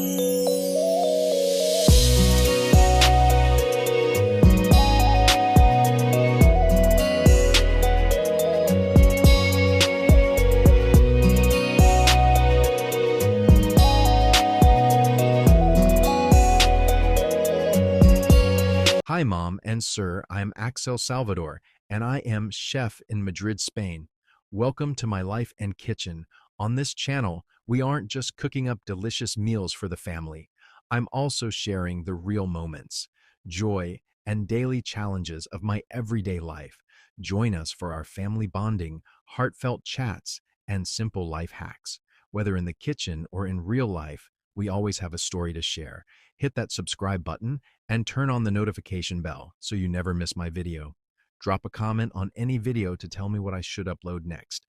Hi, Mom and Sir. I am Axel Salvador, and I am chef in Madrid, Spain. Welcome to my life and kitchen. On this channel, we aren't just cooking up delicious meals for the family. I'm also sharing the real moments, joy, and daily challenges of my everyday life. Join us for our family bonding, heartfelt chats, and simple life hacks. Whether in the kitchen or in real life, we always have a story to share. Hit that subscribe button and turn on the notification bell so you never miss my video. Drop a comment on any video to tell me what I should upload next.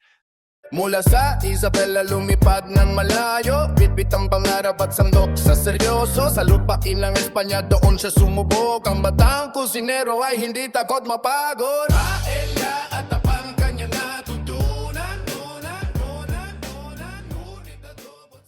Mula sa Isabela lumipad ng malayo, bitbit ang pangarap at sandok sa seryoso. Sa lupain ng Espanya doon siya sumubok. Ang batang kusinero ay hindi takot mapagod. Paella at tapang kanya natutunan. Ngunit adobo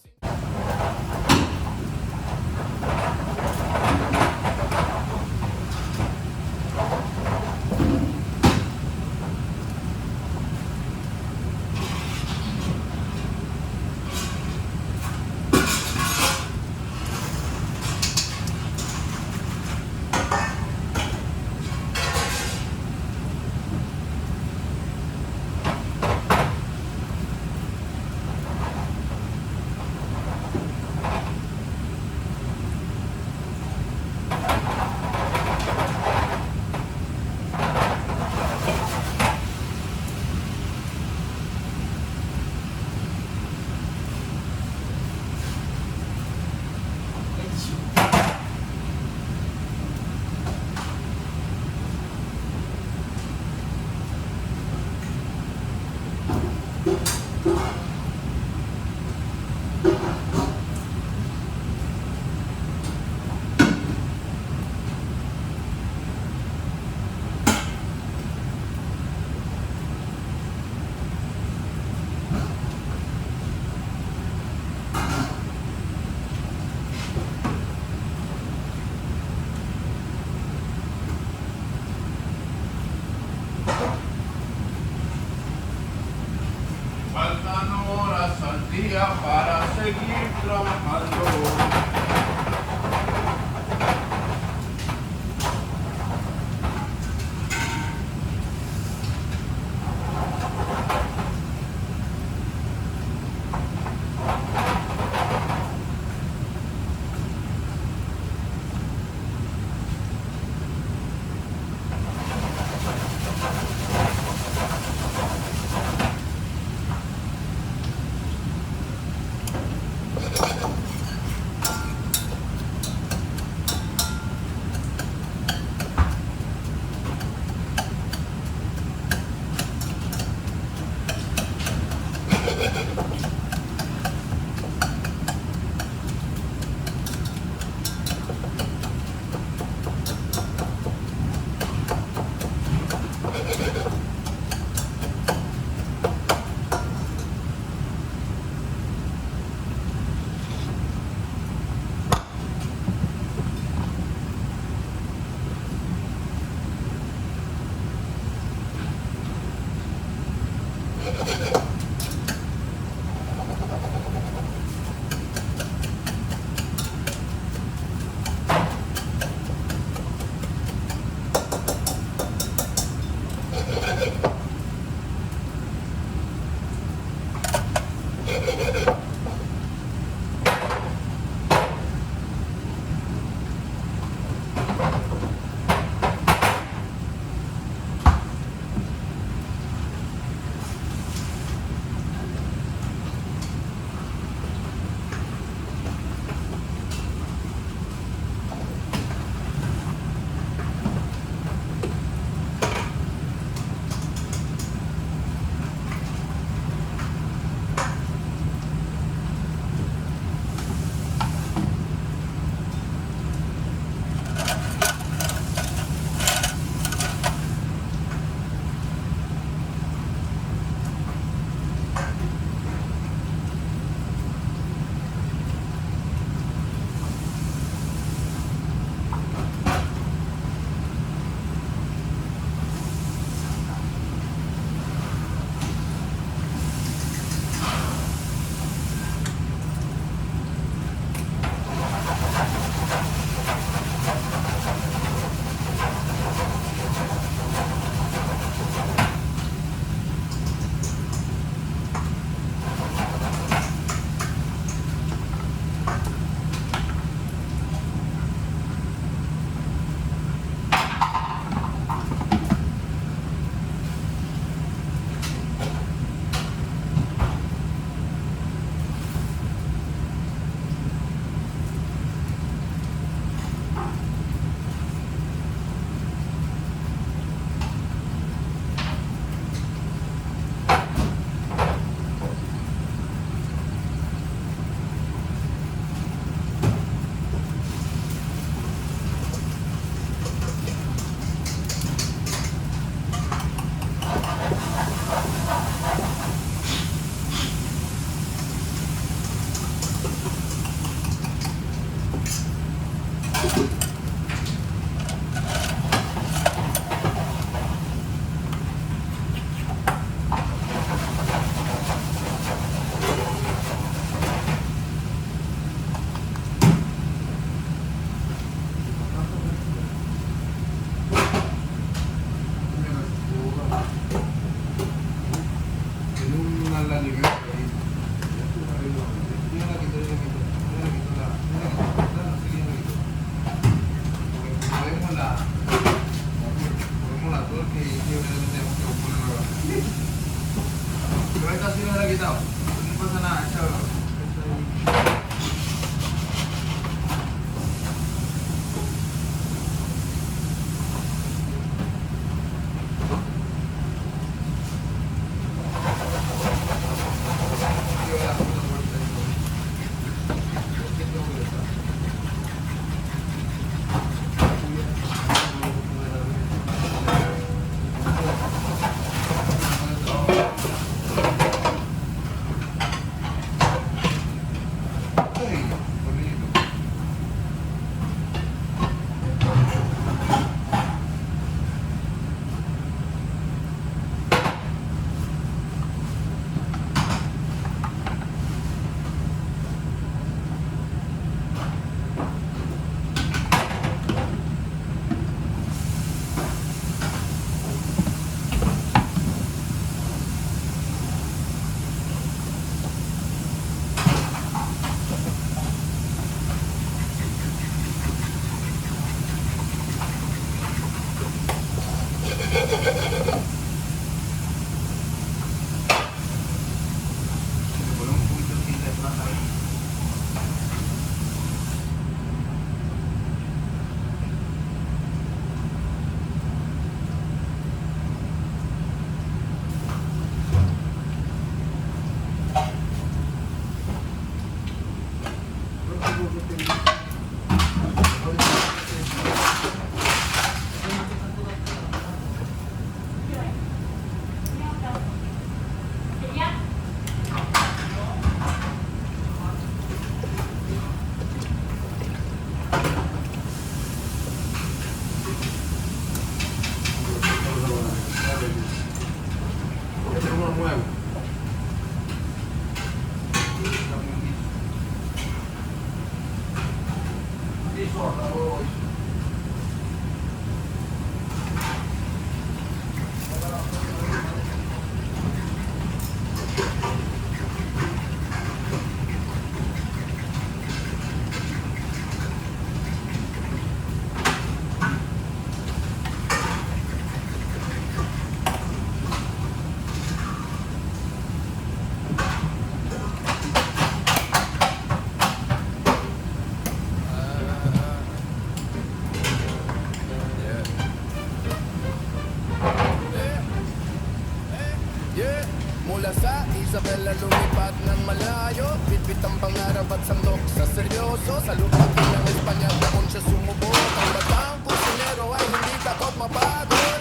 Mula sa Isabela lumipad ng malayo, bitbit ang pangarap at sandok sa seryoso. Sa lupain ng Espanya doon siya sumubok. Ang batang kusinero ay hindi takot mapagod.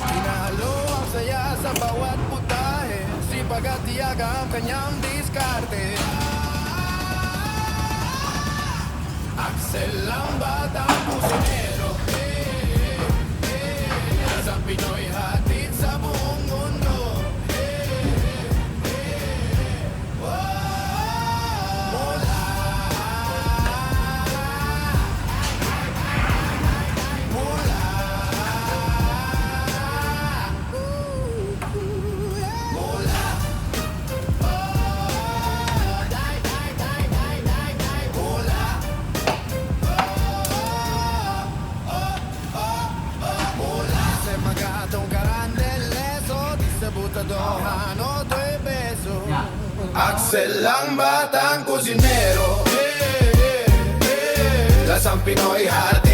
Pinahalo ang saya sa bawat putahe, sipag at tiyaga ang kanyang diskarte. Axel ang batang kusinero, nasa Pinoy hatid sa buong mundo. Axel ang batang kusinero, lasang Pinoy hatid